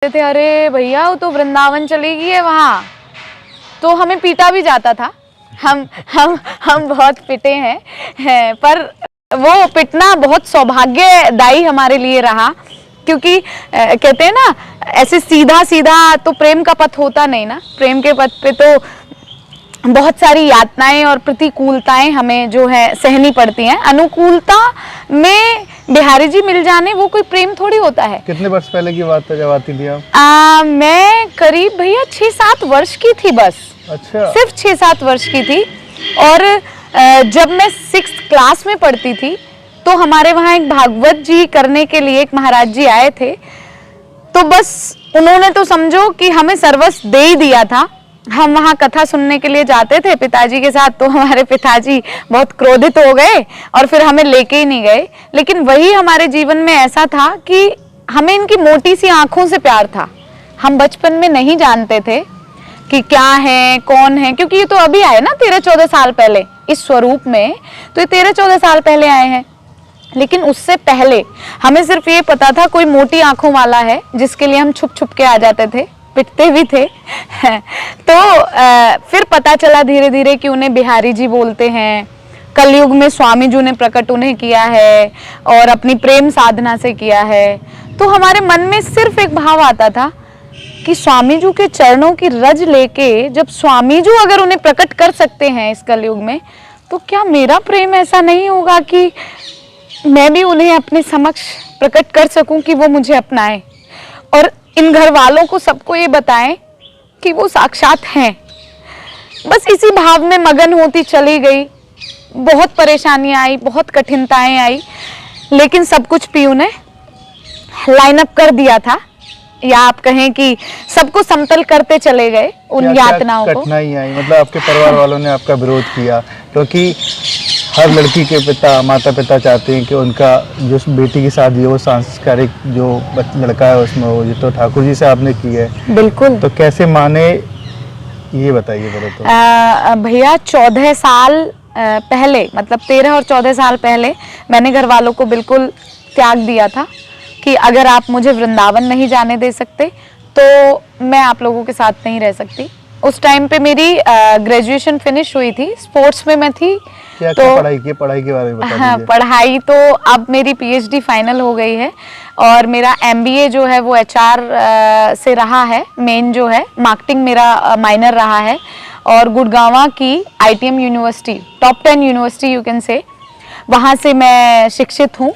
थे अरे भैया वो तो वृंदावन चली गई है वहाँ, तो हमें पीटा भी जाता था। हम बहुत पिटे हैं, पर वो पिटना बहुत सौभाग्यदायी हमारे लिए रहा, क्योंकि कहते हैं ना ऐसे सीधा सीधा तो प्रेम का पथ होता नहीं ना। प्रेम के पथ पे तो बहुत सारी यातनाएं और प्रतिकूलताएं हमें जो है सहनी पड़ती हैं। अनुकूलता में बिहारी जी मिल जाने वो कोई प्रेम थोड़ी होता है। कितने वर्ष पहले की बात है जब आती थी आप? मैं करीब भैया 6-7 वर्ष की थी बस। अच्छा, सिर्फ 6-7 वर्ष की थी। और जब मैं 6th क्लास में पढ़ती थी तो हमारे वहाँ एक भागवत जी करने के लिए एक महाराज जी आए थे, तो बस उन्होंने तो समझो कि हमें सर्वस्व दे ही दिया था। हम वहाँ कथा सुनने के लिए जाते थे पिताजी के साथ, तो हमारे पिताजी बहुत क्रोधित हो गए और फिर हमें लेके ही नहीं गए। लेकिन वही हमारे जीवन में ऐसा था कि हमें इनकी मोटी सी आंखों से प्यार था। हम बचपन में नहीं जानते थे कि क्या है कौन है, क्योंकि ये तो अभी आए ना 13-14 साल पहले इस स्वरूप में, तो ये 13-14 साल पहले आए हैं। लेकिन उससे पहले हमें सिर्फ ये पता था कोई मोटी आंखों वाला है जिसके लिए हम छुप छुप के आ जाते थे, पिटते भी थे। तो फिर पता चला धीरे धीरे कि उन्हें बिहारी जी बोलते हैं। कलयुग में स्वामी जी ने प्रकट उन्हें किया है और अपनी प्रेम साधना से किया है। तो हमारे मन में सिर्फ एक भाव आता था कि स्वामी जी के चरणों की रज लेके जब स्वामी जी अगर उन्हें प्रकट कर सकते हैं इस कलयुग में, तो क्या मेरा प्रेम ऐसा नहीं होगा कि मैं भी उन्हें अपने समक्ष प्रकट कर सकूं कि वो मुझे अपनाएं और इन घर वालों को सबको ये बताएं कि वो साक्षात हैं। बस इसी भाव में मगन होती चली गई। बहुत परेशानियां आई, बहुत कठिनताएं आई, लेकिन सब कुछ पीयू ने लाइन अप कर दिया था, या आप कहें कि सबको समतल करते चले गए उन यातनाओं को। कठिनाई आई मतलब आपके परिवार वालों ने आपका विरोध किया, क्योंकि हर लड़की के माता पिता चाहते हैं कि उनका जो बेटी की शादी है वो सांस्कारिक जो लड़का है उसमें हो। ये तो ठाकुर जी से आपने की है। बिल्कुल। तो कैसे माने ये बताइए पहले तो। भैया 14 साल पहले, मतलब 13 और 14 साल पहले मैंने घर वालों को बिल्कुल त्याग दिया था कि अगर आप मुझे वृंदावन नहीं जाने दे सकते तो मैं आप लोगों के साथ नहीं रह सकती। उस टाइम पे मेरी ग्रेजुएशन फिनिश हुई थी, स्पोर्ट्स में मैं थी। क्या तो पढ़ाई की, पढ़ाई के बारे में बता दीजिए। पढ़ाई तो अब मेरी पीएचडी फाइनल हो गई है और मेरा एमबीए जो है वो एचआर से रहा है। मेन जो है मार्केटिंग मेरा माइनर रहा है और गुड़गांव की ITM university, top 10 university you can say, वहाँ से मैं शिक्षित हूँ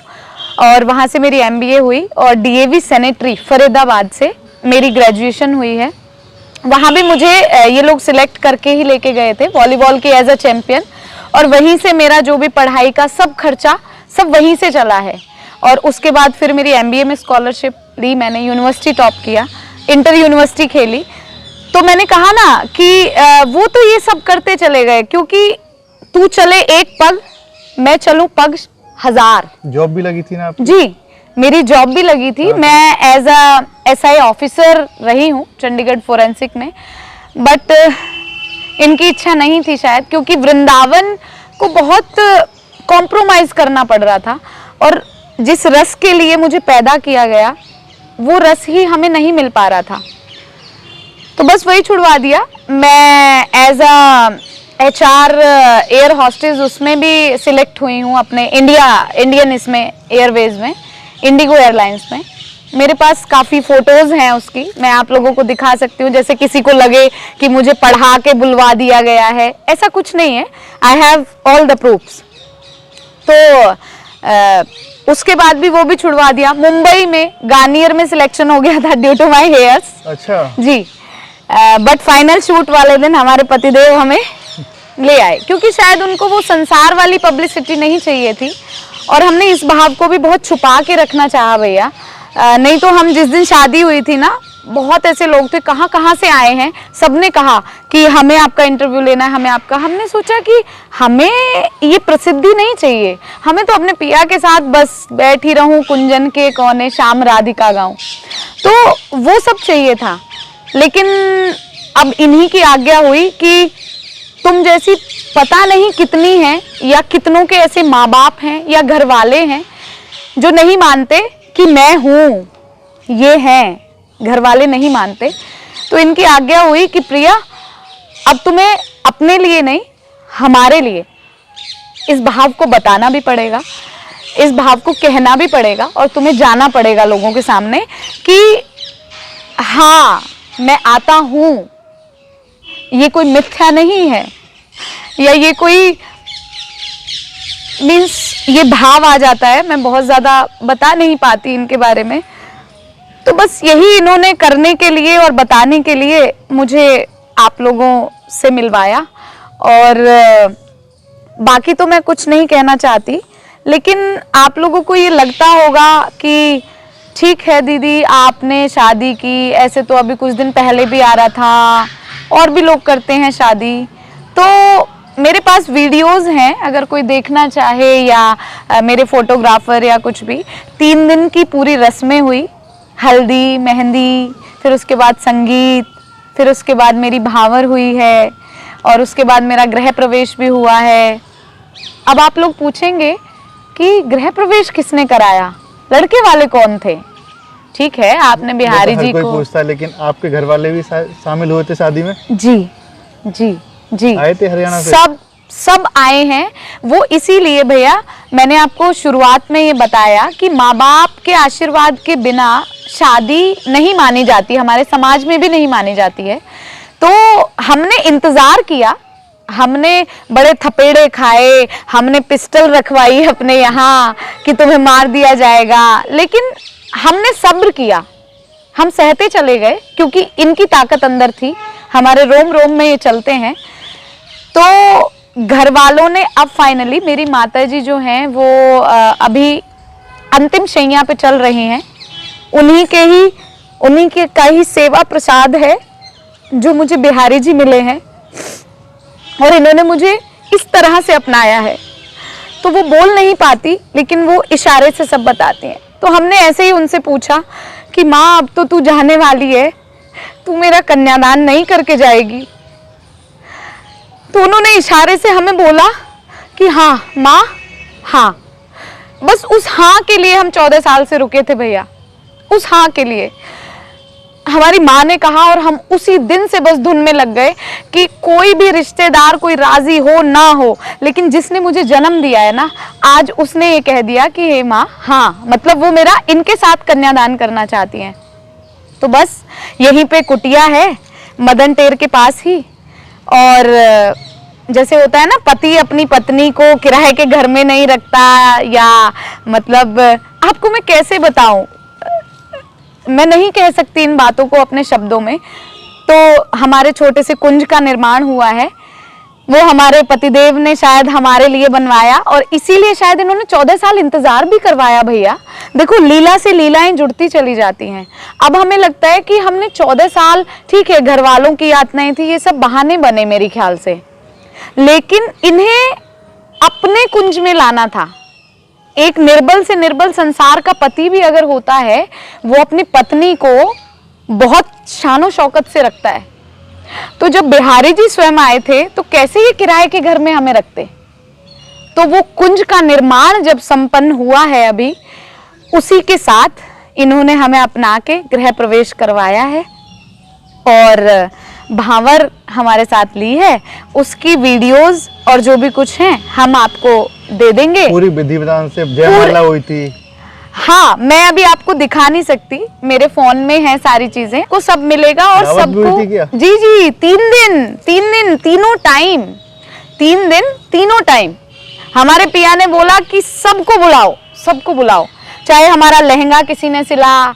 और वहाँ से मेरी एमबीए हुई और डीएवी सेनेटरी फरीदाबाद से मेरी ग्रेजुएशन हुई है। वहाँ भी मुझे ये लोग सिलेक्ट करके ही लेके गए थे वॉलीबॉल के एज अ चैंपियन, और वहीं से मेरा जो भी पढ़ाई का सब खर्चा सब वहीं से चला है। और उसके बाद फिर मेरी एमबीए में स्कॉलरशिप ली, मैंने यूनिवर्सिटी टॉप किया, इंटर यूनिवर्सिटी खेली। तो मैंने कहा ना कि वो तो ये सब करते चले गए, क्योंकि तू चले एक पग मैं चलूं पग 1000। जॉब भी लगी थी ना आपकी? जी, मेरी जॉब भी लगी थी। मैं एज अ एसआई ऑफिसर रही हूँ चंडीगढ़ फोरेंसिक में, बट इनकी इच्छा नहीं थी शायद, क्योंकि वृंदावन को बहुत कॉम्प्रोमाइज करना पड़ रहा था और जिस रस के लिए मुझे पैदा किया गया वो रस ही हमें नहीं मिल पा रहा था। तो बस वही छुड़वा दिया। मैं as a HR air hostess उसमें भी सिलेक्ट हुई हूँ अपने इंडियन इसमें एयरवेज में, इंडिगो एयरलाइंस में। मेरे पास काफ़ी फ़ोटोज़ हैं उसकी, मैं आप लोगों को दिखा सकती हूँ। जैसे किसी को लगे कि मुझे पढ़ा के बुलवा दिया गया है, ऐसा कुछ नहीं है। I have all the proofs. तो उसके बाद भी वो भी छुड़वा दिया। मुंबई में गार्नियर में सिलेक्शन हो गया था ड्यू टू माई हेयर्स। अच्छा जी, बट फाइनल शूट वाले दिन हमारे पतिदेव हमें ले आए, क्योंकि शायद उनको वो संसार वाली पब्लिसिटी नहीं चाहिए थी और हमने इस भाव को भी बहुत छुपा के रखना चाहा भैया। नहीं तो हम जिस दिन शादी हुई थी ना, बहुत ऐसे लोग थे कहाँ कहाँ से आए हैं, सबने कहा कि हमें आपका इंटरव्यू लेना है, हमें आपका। हमने सोचा कि हमें ये प्रसिद्धि नहीं चाहिए, हमें तो अपने पिया के साथ बस बैठी रहूं कुंजन के कोने श्याम राधिका गाऊं, तो वो सब चाहिए था। लेकिन अब इन्हीं की आज्ञा हुई कि तुम जैसी पता नहीं कितनी हैं या कितनों के ऐसे माँ बाप हैं या घर वाले हैं जो नहीं मानते कि मैं हूँ, ये हैं, घर वाले नहीं मानते। तो इनकी आज्ञा हुई कि प्रिया, अब तुम्हें अपने लिए नहीं, हमारे लिए इस भाव को बताना भी पड़ेगा, इस भाव को कहना भी पड़ेगा, और तुम्हें जाना पड़ेगा लोगों के सामने कि हाँ, मैं आता हूं, ये कोई मिथ्या नहीं है, या ये कोई मीन्स ये भाव आ जाता है। मैं बहुत ज़्यादा बता नहीं पाती इनके बारे में, तो बस यही इन्होंने करने के लिए और बताने के लिए मुझे आप लोगों से मिलवाया। और बाकी तो मैं कुछ नहीं कहना चाहती, लेकिन आप लोगों को ये लगता होगा कि ठीक है दीदी, आपने शादी की, ऐसे तो अभी कुछ दिन पहले भी आ रहा था, और भी लोग करते हैं शादी। तो मेरे पास वीडियोस हैं, अगर कोई देखना चाहे, या मेरे फोटोग्राफर या कुछ भी। 3 दिन की पूरी रस्में हुई, हल्दी, मेहंदी, फिर उसके बाद संगीत, फिर उसके बाद मेरी भावर हुई है, और उसके बाद मेरा गृह प्रवेश भी हुआ है। अब आप लोग पूछेंगे कि गृह प्रवेश किसने कराया, लड़के वाले कौन थे? ठीक है, आपने बिहारी जी को पूछता, लेकिन आपके घर वाले भी शामिल हुए थे शादी में? जी जी जी, आए थे हरियाणा से? सब आए हैं। वो इसीलिए भैया, मैंने आपको शुरुआत में ये बताया कि माँ बाप के आशीर्वाद के बिना शादी नहीं मानी जाती, हमारे समाज में भी नहीं मानी जाती है। तो हमने इंतजार किया, हमने बड़े थपेड़े खाए, हमने पिस्टल रखवाई अपने यहाँ कि तुम्हें मार दिया जाएगा, लेकिन हमने सब्र किया, हम सहते चले गए, क्योंकि इनकी ताकत अंदर थी, हमारे रोम रोम में ये चलते हैं। तो घर वालों ने अब फाइनली, मेरी माताजी जो हैं वो अभी अंतिम शैया पे चल रही हैं, उन्हीं के का ही सेवा प्रसाद है जो मुझे बिहारी जी मिले हैं, और इन्होंने मुझे इस तरह से अपनाया है। तो वो बोल नहीं पाती, लेकिन वो इशारे से सब बताती हैं। तो हमने ऐसे ही उनसे पूछा कि माँ, अब तो तू जाने वाली है, तू मेरा कन्यादान नहीं करके जाएगी? तो उन्होंने इशारे से हमें बोला कि हाँ माँ, हाँ। बस उस हाँ के लिए हम 14 साल से रुके थे भैया, उस हाँ के लिए हमारी माँ ने कहा, और हम उसी दिन से बस धुन में लग गए कि कोई भी रिश्तेदार, कोई राजी हो ना हो, लेकिन जिसने मुझे जन्म दिया है ना, आज उसने ये कह दिया कि हे माँ, हाँ, मतलब वो मेरा इनके साथ कन्यादान करना चाहती हैं। तो बस यहीं पे कुटिया है, मदन टेर के पास ही। और जैसे होता है ना, पति अपनी पत्नी को किराए के घर में नहीं रखता, या मतलब आपको मैं कैसे बताऊं, मैं नहीं कह सकती इन बातों को अपने शब्दों में। तो हमारे छोटे से कुंज का निर्माण हुआ है, वो हमारे पतिदेव ने शायद हमारे लिए बनवाया, और इसीलिए शायद इन्होंने 14 साल इंतजार भी करवाया भैया। देखो, लीला से लीलाएं जुड़ती चली जाती हैं। अब हमें लगता है कि हमने 14 साल, ठीक है, घर वालों की यातनाएं थी, ये सब बहाने बने मेरे ख्याल से, लेकिन इन्हें अपने कुंज में लाना था। एक निर्बल से निर्बल संसार का पति भी अगर होता है, वो अपनी पत्नी को बहुत शानो शौकत से रखता है। तो जब बिहारी जी स्वयं आए थे, तो कैसे ये किराए के घर में हमें रखते? तो वो कुंज का निर्माण जब संपन्न हुआ है अभी, उसी के साथ इन्होंने हमें अपना के गृह प्रवेश करवाया है, और भावर हमारे साथ ली है। उसकी वीडियोस और जो भी कुछ हैं हम आपको दे देंगे। पूरी विधि विधान से जयमाला हुई थी। हाँ, मैं अभी आपको दिखा नहीं सकती, मेरे फोन में है सारी चीजें, को सब मिलेगा। और सबको जी जी 3 दिन तीनों टाइम, 3 दिन तीनों टाइम। हमारे पिया ने बोला कि सबको बुलाओ, सबको बुलाओ, चाहे हमारा लहंगा किसी ने सिला,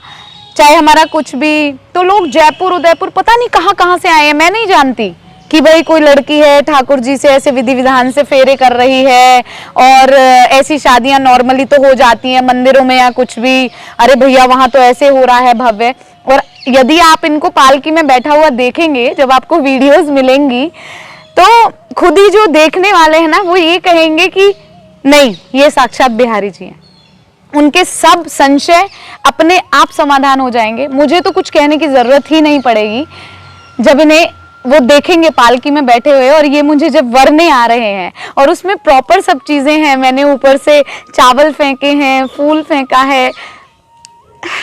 चाहे हमारा कुछ भी। तो लोग जयपुर उदयपुर पता नहीं कहाँ कहाँ से आए हैं, मैं नहीं जानती कि भाई कोई लड़की है ठाकुर जी से ऐसे विधि विधान से फेरे कर रही है, और ऐसी शादियां नॉर्मली तो हो जाती हैं मंदिरों में या कुछ भी। अरे भैया, वहां तो ऐसे हो रहा है भव्य। और यदि आप इनको पालकी में बैठा हुआ देखेंगे, जब आपको वीडियोस मिलेंगी, तो खुद ही जो देखने वाले हैं ना, वो ये कहेंगे कि नहीं, ये साक्षात बिहारी जी हैं। उनके सब संशय अपने आप समाधान हो जाएंगे, मुझे तो कुछ कहने की जरूरत ही नहीं पड़ेगी। जब इन्हें वो देखेंगे पालकी में बैठे हुए, और ये मुझे जब वरने आ रहे हैं, और उसमें प्रॉपर सब चीजें हैं, मैंने ऊपर से चावल फेंके हैं, फूल फेंका है,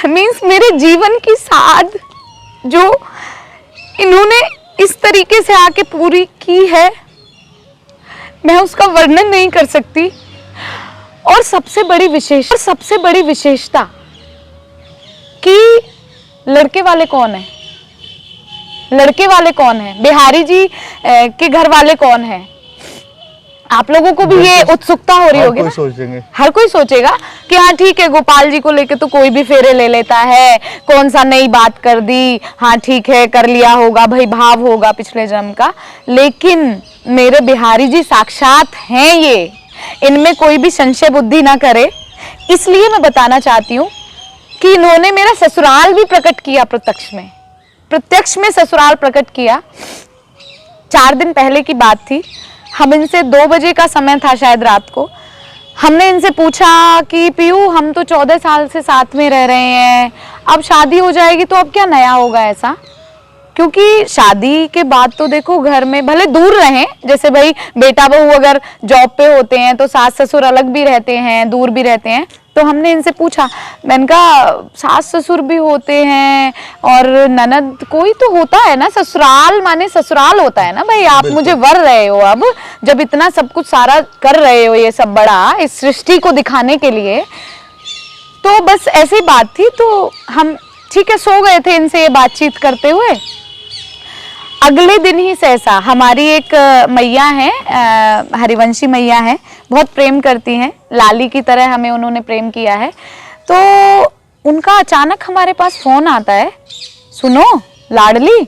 मीन्स मेरे जीवन की साध जो इन्होंने इस तरीके से आके पूरी की है, मैं उसका वर्णन नहीं कर सकती। और सबसे बड़ी विशेषता कि लड़के वाले कौन है, लड़के वाले कौन है, बिहारी जी के घर वाले कौन है। आप लोगों को भी ये उत्सुकता हो रही होगी ना? हर कोई सोचेगा कि हाँ ठीक है, गोपाल जी को लेके तो कोई भी फेरे ले लेता है, कौन सा नई बात कर दी, हाँ ठीक है कर लिया होगा, भाई भाव होगा पिछले जन्म का। लेकिन मेरे बिहारी जी साक्षात हैं ये, इनमें कोई भी संशय बुद्धि ना करे। इसलिए मैं बताना चाहती हूँ कि इन्होंने मेरा ससुराल भी प्रकट किया, प्रत्यक्ष में ससुराल प्रकट किया। 4 दिन पहले की बात थी, हम इनसे 2 बजे का समय था शायद रात को। हमने इनसे पूछा कि पीयू हम तो 14 साल से साथ में रह रहे हैं, अब शादी हो जाएगी तो अब क्या नया होगा ऐसा। क्योंकि शादी के बाद तो देखो घर में भले दूर रहें, जैसे भाई बेटा बहू अगर जॉब पे होते हैं तो सास ससुर अलग भी रहते हैं, दूर भी रहते हैं। तो हमने इनसे पूछा, मैंने कहा सास ससुर भी होते हैं और ननद कोई तो होता है ना, ससुराल माने ससुराल होता है ना भाई। आप मुझे वर रहे हो, अब जब इतना सब कुछ सारा कर रहे हो, ये सब बड़ा इस सृष्टि को दिखाने के लिए, तो बस ऐसी बात थी। तो हम ठीक है सो गए थे इनसे ये बातचीत करते हुए। अगले दिन ही सहसा हमारी एक मैया है, हरिवंशी मैया है, बहुत प्रेम करती हैं, लाली की तरह हमें उन्होंने प्रेम किया है। तो उनका अचानक हमारे पास फोन आता है, सुनो लाडली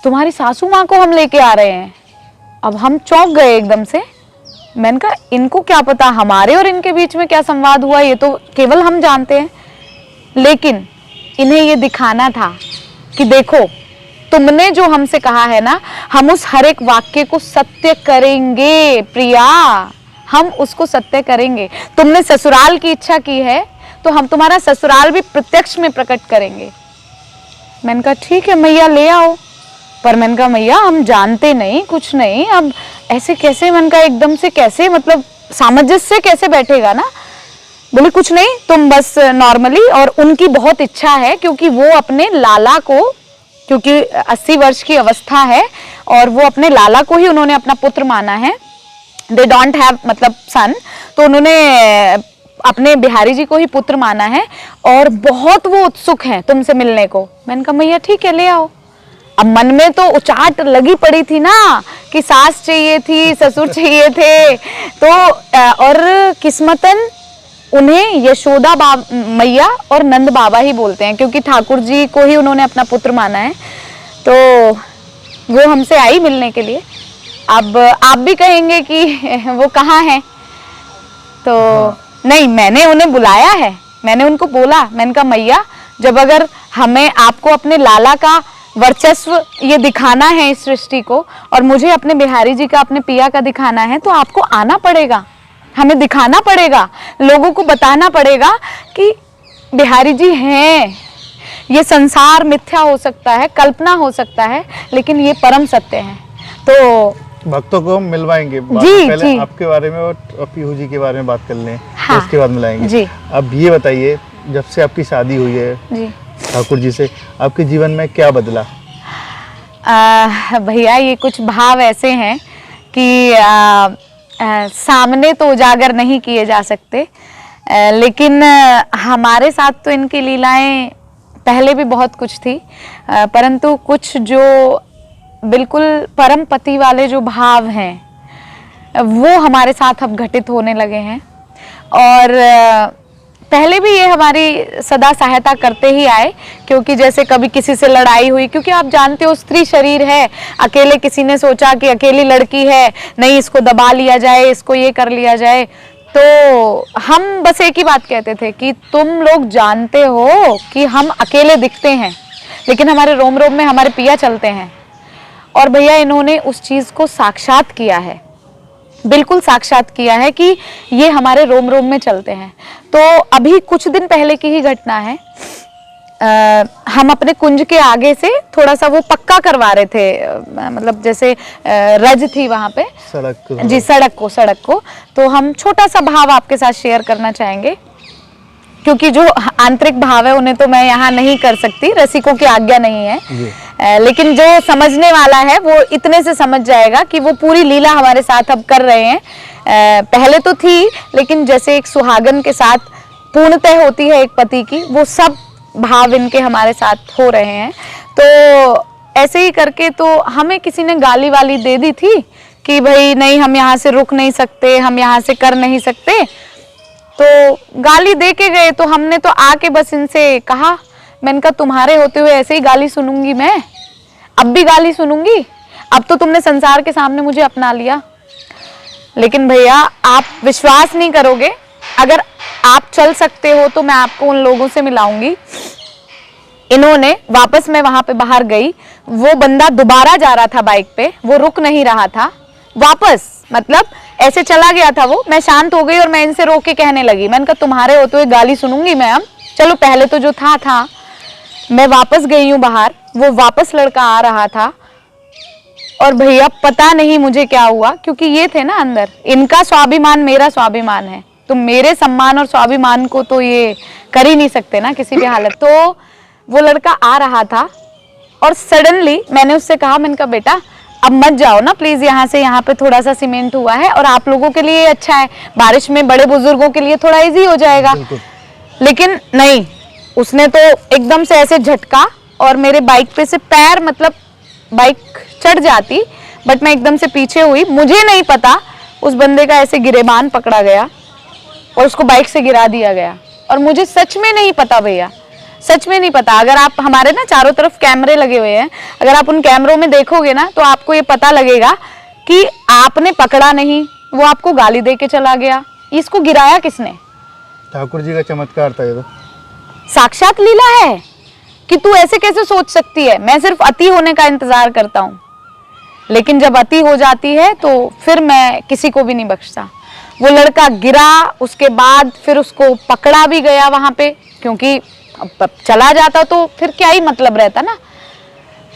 तुम्हारी सासू माँ को हम लेके आ रहे हैं। अब हम चौंक गए एकदम से। मैंने कहा इनको क्या पता हमारे और इनके बीच में क्या संवाद हुआ, ये तो केवल हम जानते हैं। लेकिन इन्हें ये दिखाना था कि देखो तुमने जो हमसे कहा है ना, हम उस हर एक वाक्य को सत्य करेंगे प्रिया, हम उसको सत्य करेंगे। तुमने ससुराल की इच्छा की है तो हम तुम्हारा ससुराल भी प्रत्यक्ष में प्रकट करेंगे। मैंने कहा ठीक है मैया ले आओ। पर मैंने कहा मैया हम जानते नहीं कुछ नहीं, अब ऐसे कैसे, मैंने कहा एकदम से कैसे, मतलब सामंजस्य कैसे बैठेगा ना। बोले कुछ नहीं तुम बस नॉर्मली, और उनकी बहुत इच्छा है क्योंकि वो अपने लाला को, क्योंकि 80 वर्ष की अवस्था है और वो अपने लाला को ही उन्होंने अपना पुत्र माना है। दे डोंट हैव मतलब सन, तो उन्होंने अपने बिहारी जी को ही पुत्र माना है और बहुत वो उत्सुक हैं तुमसे मिलने को। मैंने कहा मैया ठीक है ले आओ। अब मन में तो उचाट लगी पड़ी थी ना कि सास चाहिए थी, ससुर चाहिए थे, तो और किस्मतन उन्हें यशोदा मैया और नंद बाबा ही बोलते हैं क्योंकि ठाकुर जी को ही उन्होंने अपना पुत्र माना है। तो वो हमसे आई मिलने के लिए। अब आप भी कहेंगे कि वो कहाँ हैं, तो नहीं मैंने उन्हें बुलाया है, मैंने उनको बोला, मैंने कहा मैया जब अगर हमें आपको अपने लाला का वर्चस्व ये दिखाना है इस सृष्टि को और मुझे अपने बिहारी जी का, अपने पिया का दिखाना है, तो आपको आना पड़ेगा, हमें दिखाना पड़ेगा, लोगों को बताना पड़ेगा कि बिहारी जी हैं। ये संसार मिथ्या हो सकता है, कल्पना हो सकता है, लेकिन ये परम सत्य है। तो भक्तों को हम मिलवाएंगे। जी, पहले जी। आपके बारे में और पीहू जी के बारे में बात कर लें, हाँ, तो उसके बाद मिलाएंगे। जी। अब ये बताइए जब से आपकी शादी हुई है जी ठाकुर जी से, आपके जीवन में क्या बदला? भैया ये कुछ भाव ऐसे हैं कि सामने तो उजागर नहीं किए जा सकते, लेकिन हमारे साथ तो इनकी लीलाएं पहले भी बहुत कुछ थी, परंतु कुछ जो बिल्कुल परम पति वाले जो भाव हैं वो हमारे साथ अब घटित होने लगे हैं। और पहले भी ये हमारी सदा सहायता करते ही आए, क्योंकि जैसे कभी किसी से लड़ाई हुई, क्योंकि आप जानते हो स्त्री शरीर है, अकेले किसी ने सोचा कि अकेली लड़की है, नहीं इसको दबा लिया जाए, इसको ये कर लिया जाए, तो हम बस एक ही बात कहते थे कि तुम लोग जानते हो कि हम अकेले दिखते हैं लेकिन हमारे रोम रोम में हमारे पिया चलते हैं। और भैया इन्होंने उस चीज को साक्षात किया है, बिल्कुल साक्षात किया है कि ये हमारे रोम रोम में चलते हैं। तो अभी कुछ दिन पहले की ही घटना है, हम अपने कुंज के आगे से थोड़ा सा वो पक्का करवा रहे थे, मतलब जैसे रज थी वहां पे, सड़क को, तो हम छोटा सा भाव आपके साथ शेयर करना चाहेंगे। क्योंकि जो आंतरिक भाव है उन्हें तो मैं यहाँ नहीं कर सकती, रसिकों की आज्ञा नहीं है। लेकिन जो समझने वाला है वो इतने से समझ जाएगा कि वो पूरी लीला हमारे साथ अब कर रहे हैं। पहले तो थी, लेकिन जैसे एक सुहागन के साथ पूर्णतः होती है एक पति की, वो सब भाव इनके हमारे साथ हो रहे हैं। तो ऐसे ही करके तो हमें किसी ने गाली वाली दे दी थी कि भाई नहीं, हम यहाँ से रुक नहीं सकते, हम यहाँ से कर नहीं सकते। तो गाली दे के गए, तो हमने तो आके बस इनसे कहा, मैंने कहा तुम्हारे होते हुए ऐसे ही गाली सुनूंगी मैं? अब भी गाली सुनूंगी? अब तो तुमने संसार के सामने मुझे अपना लिया। लेकिन भैया आप विश्वास नहीं करोगे, अगर आप चल सकते हो तो मैं आपको उन लोगों से मिलाऊंगी। इन्होंने वापस, मैं वहां पे बाहर गई, वो बंदा दोबारा जा रहा था बाइक पे, वो रुक नहीं रहा था, वापस मतलब ऐसे चला गया था वो। मैं शांत हो गई और मैं इनसे रोक के कहने लगी, मैंने कहा तुम्हारे होते हुए गाली सुनूंगी मैं अब? चलो पहले तो जो था मैं वापस गई हूँ बाहर, वो वापस लड़का आ रहा था और भैया पता नहीं मुझे क्या हुआ, क्योंकि ये थे ना अंदर, इनका स्वाभिमान मेरा स्वाभिमान है, तो मेरे सम्मान और स्वाभिमान को तो ये कर ही नहीं सकते ना किसी भी हालत। तो वो लड़का आ रहा था और सडनली मैंने उससे कहा, मैंने कहा बेटा अब मत जाओ ना प्लीज यहाँ से, यहाँ पे थोड़ा सा सीमेंट हुआ है और आप लोगों के लिए अच्छा है, बारिश में बड़े बुजुर्गों के लिए थोड़ा इजी हो जाएगा। लेकिन नहीं, उसने तो एकदम से ऐसे झटका और मेरे बाइक पे से पैर, मतलब बाइक चढ़ जाती बट मैं एकदम से पीछे हुई। मुझे नहीं पता उस बंदे का ऐसे गिरेबान पकड़ा गया और उसको बाइक से गिरा दिया गया। और मुझे सच में नहीं पता भैया, सच में नहीं पता। अगर आप, हमारे ना चारों तरफ कैमरे लगे हुए हैं, अगर आप उन कैमरों में देखोगे ना तो आपको ये पता लगेगा कि आपने पकड़ा नहीं, वो आपको गाली दे के चला गया। इसको गिराया किसने? ठाकुर जी का चमत्कार था ये तो। साक्षात लीला है कि तू ऐसे कैसे सोच सकती है। मैं सिर्फ अति होने का इंतजार करता हूँ, लेकिन जब अति हो जाती है तो फिर मैं किसी को भी नहीं बख्शता। वो लड़का गिरा, उसके बाद फिर उसको पकड़ा भी गया वहां पे, क्योंकि अब चला जाता तो फिर क्या ही मतलब रहता ना।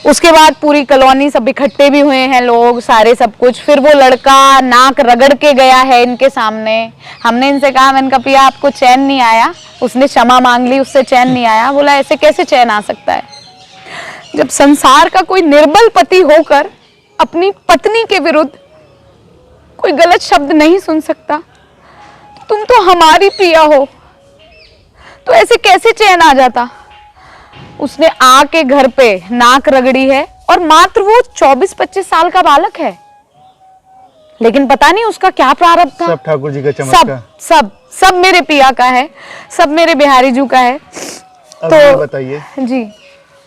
उसके बाद पूरी कॉलोनी सब इकट्ठे भी हुए हैं लोग सारे, सब कुछ। फिर वो लड़का नाक रगड़ के गया है इनके सामने। हमने इनसे कहा, मैंने कहा पिया आपको चैन नहीं आया? उसने क्षमा मांग ली, उससे चैन नहीं आया। बोला ऐसे कैसे चैन आ सकता है? जब संसार का कोई निर्बल पति होकर अपनी पत्नी के विरुद्ध कोई गलत शब्द नहीं सुन सकता, तुम तो हमारी प्रिया हो, तो ऐसे कैसे चैन आ जाता? उसने आके घर पे नाक रगड़ी है और मात्र वो 24-25 साल का बालक है, लेकिन पता नहीं उसका क्या प्रारब्ध था। सब ठाकुर जी का चमत्कार। सब मेरे पिया का है, सब मेरे बिहारी जू का है। अब तो ये बताइए जी,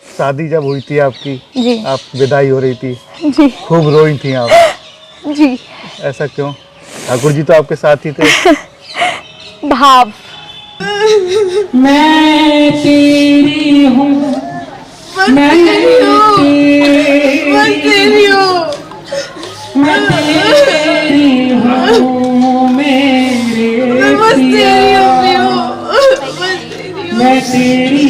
शादी जब हुई थी आपकी, जी, आप विदाई हो रही थी, जी, खूब रोई थी आप, जी। ऐसा क्यों? ठाकुर जी तो आपके साथ ही थे। भाव, मैं तेरी हूँ, मैं तेरी हूँ, मैं तेरी हूँ, मैं तेरी हूँ, मेरे पिया, मैं तेरी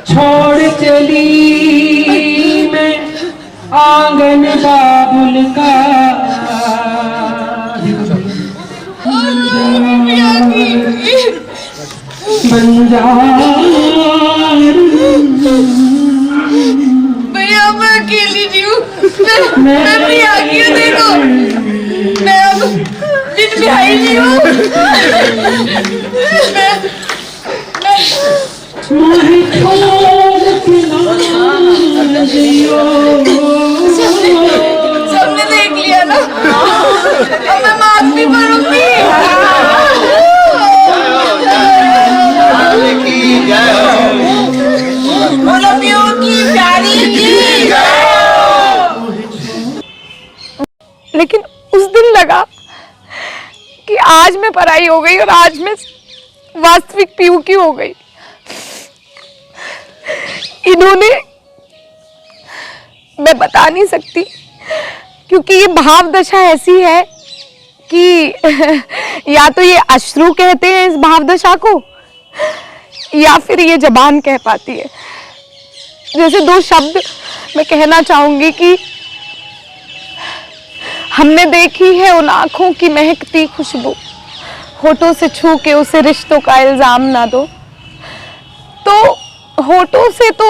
छोड़ चली मैं आंगन बाबुल का, भैया मैं अकेली नहीं हूँ, मैं भी आ गई हूँ। देखो मैं अब दिन में आई नहीं हूँ। सबने देख लिया ना, अब मैं माफ भी करूँगी। लेकिन उस दिन लगा कि आज मैं पराई हो गई और आज मैं वास्तविक पीयू की हो गई। इन्होंने, मैं बता नहीं सकती, क्योंकि ये भाव दशा ऐसी है कि या तो ये अश्रु कहते हैं इस भाव दशा को, या फिर ये जबान कह पाती है। जैसे दो शब्द मैं कहना चाहूंगी कि हमने देखी है उन आंखों की महकती खुशबू, होठों से छू के उसे रिश्तों का इल्जाम ना दो। तो होठों से तो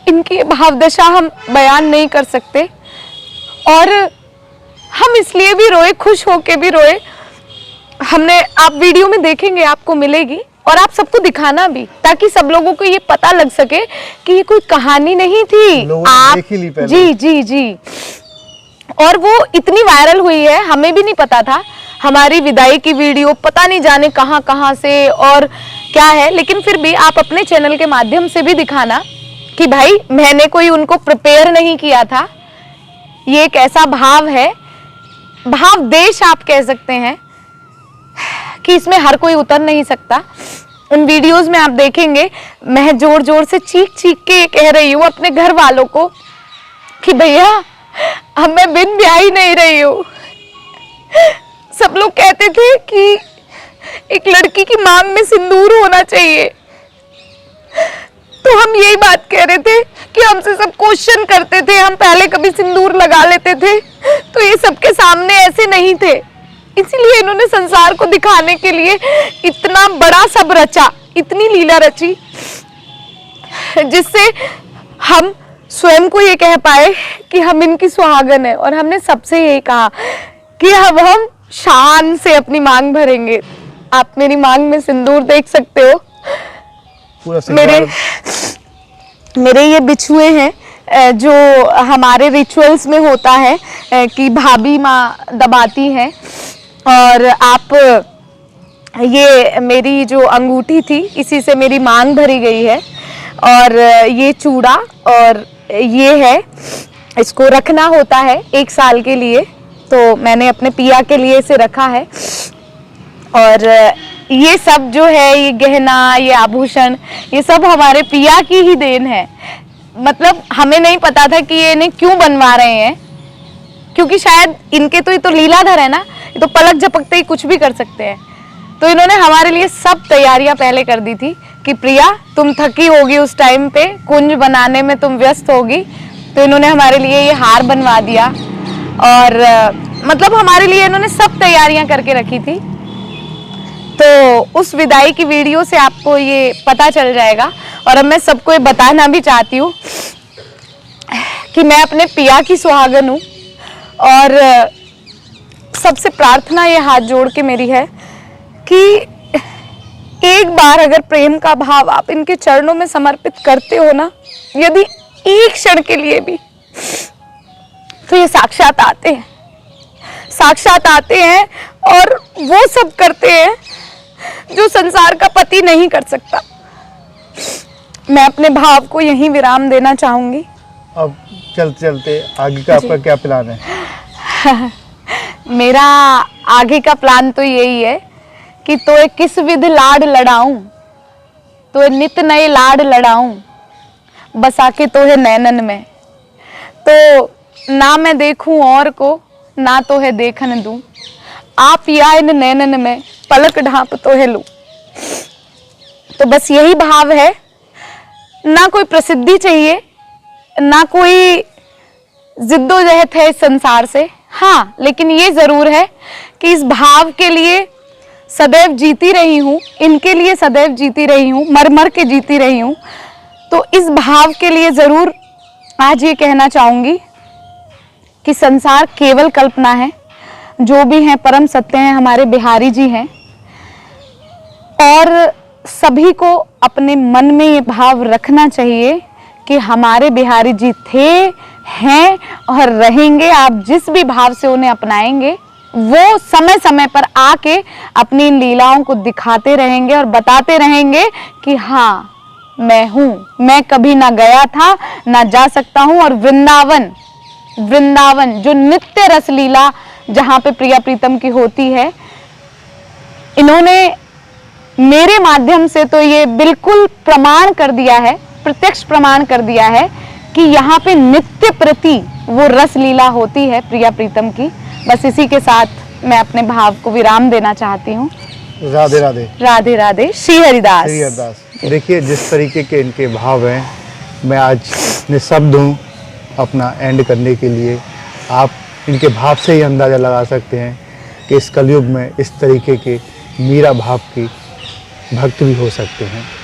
इनकी भावदशा हम बयान नहीं कर सकते, और हम इसलिए भी रोए, खुश होके भी रोए। हमने, आप वीडियो में देखेंगे, आपको मिलेगी, और आप सबको दिखाना भी, ताकि सब लोगों को ये पता लग सके कि ये कोई कहानी नहीं थी। लोगों ने आप देख ही ली पहले। जी जी जी, और वो इतनी वायरल हुई है, हमें भी नहीं पता था। हमारी विदाई की वीडियो पता नहीं जाने कहां कहां से और क्या है, लेकिन फिर भी आप अपने चैनल के माध्यम से भी दिखाना कि भाई मैंने कोई उनको प्रिपेयर नहीं किया था। ये एक ऐसा भाव है, भाव देश आप कह सकते हैं, कि इसमें हर कोई उतर नहीं सकता। उन वीडियोस में आप देखेंगे, मैं जोर जोर से चीख चीख के ये कह रही हूँ अपने घर वालों को कि भैया अब मैं बिन ब्याही नहीं रही हूँ। सब लोग कहते थे कि एक लड़की की मांग में सिंदूर होना चाहिए, तो हम यही बात कह रहे थे कि हमसे सब क्वेश्चन करते थे, हम पहले कभी सिंदूर लगा लेते थे, तो ये सबके सामने ऐसे नहीं थे। इसीलिए इन्होंने संसार को दिखाने के लिए इतना बड़ा सब रचा, इतनी लीला रची, जिससे हम स्वयं को ये कह पाए कि हम इनकी सुहागन है। और हमने सबसे यही कहा कि अब हम शान से अपनी मांग भरेंगे। आप मेरी मांग में सिंदूर देख सकते हो। पूरा मेरे ये बिछुए हैं जो हमारे रिचुअल्स में होता है कि भाभी माँ दबाती हैं, और आप ये मेरी जो अंगूठी थी इसी से मेरी मांग भरी गई है, और ये चूड़ा और ये है, इसको रखना होता है 1 साल के लिए, तो मैंने अपने पिया के लिए इसे रखा है। और ये सब जो है, ये गहना, ये आभूषण, ये सब हमारे पिया की ही देन है। मतलब हमें नहीं पता था कि ये इन्हें क्यों बनवा रहे हैं, क्योंकि शायद इनके तो ये तो लीलाधर है ना, ये तो पलक झपकते ही कुछ भी कर सकते हैं। तो इन्होंने हमारे लिए सब तैयारियां पहले कर दी थी कि प्रिया तुम थकी होगी, उस टाइम पे कुंज बनाने में तुम व्यस्त होगी, तो इन्होंने हमारे लिए ये हार बनवा दिया, और मतलब हमारे लिए इन्होंने सब तैयारियां करके रखी थी। तो उस विदाई की वीडियो से आपको ये पता चल जाएगा। और अब मैं सबको ये बताना भी चाहती हूँ कि मैं अपने पिया की सुहागन हूँ, और सबसे प्रार्थना ये हाथ जोड़ के मेरी है कि एक बार अगर प्रेम का भाव आप इनके चरणों में समर्पित करते हो ना, यदि एक क्षण के लिए भी, तो ये साक्षात आते हैं और वो सब करते हैं जो संसार का पति नहीं कर सकता। मैं अपने भाव को यहीं विराम देना चाहूंगी। अब चलते चलते आगे का आपका क्या प्लान है? मेरा आगे का प्लान तो यही है कि तोए किस विध लाड लड़ाऊं, तोए नित नए लाड लड़ाऊं, बसा के तोहे नैनन में, तो ना मैं देखूं और को, ना तोहे देखन दूं, आप या इन नैनन में पलक ढांप तोहे लूं। तो बस यही भाव है, ना कोई प्रसिद्धि चाहिए, ना कोई जिद्दोजहद है इस संसार से। हाँ, लेकिन ये जरूर है कि इस भाव के लिए सदैव जीती रही हूँ, इनके लिए सदैव जीती रही हूँ, मर मर के जीती रही हूँ। तो इस भाव के लिए जरूर आज ये कहना चाहूंगी कि संसार केवल कल्पना है, जो भी हैं परम सत्य हैं हमारे बिहारी जी हैं। और सभी को अपने मन में ये भाव रखना चाहिए कि हमारे बिहारी जी थे, हैं और रहेंगे। आप जिस भी भाव से उन्हें अपनाएंगे, वो समय समय पर आके अपनी इन लीलाओं को दिखाते रहेंगे और बताते रहेंगे कि हाँ मैं हूँ, मैं कभी ना गया था ना जा सकता हूँ। और वृंदावन जो नित्य रस लीला जहाँ पे प्रिया प्रीतम की होती है, इन्होंने मेरे माध्यम से तो ये बिल्कुल प्रमाण कर दिया है, प्रत्यक्ष प्रमाण कर दिया है कि यहाँ पे नित्य प्रति वो रस लीला होती है प्रिया प्रीतम की। बस इसी के साथ मैं अपने भाव को विराम देना चाहती हूँ। राधे राधे। राधे राधे। श्री हरिदास। श्री हरिदास। देखिए जिस तरीके के इनके भाव हैं, मैं आज निःशब्द हूँ अपना एंड करने के लिए। आप इनके भाव से ही अंदाज़ा लगा सकते हैं कि इस कलयुग में इस तरीके के मीरा भाव की भक्त भी हो सकते हैं।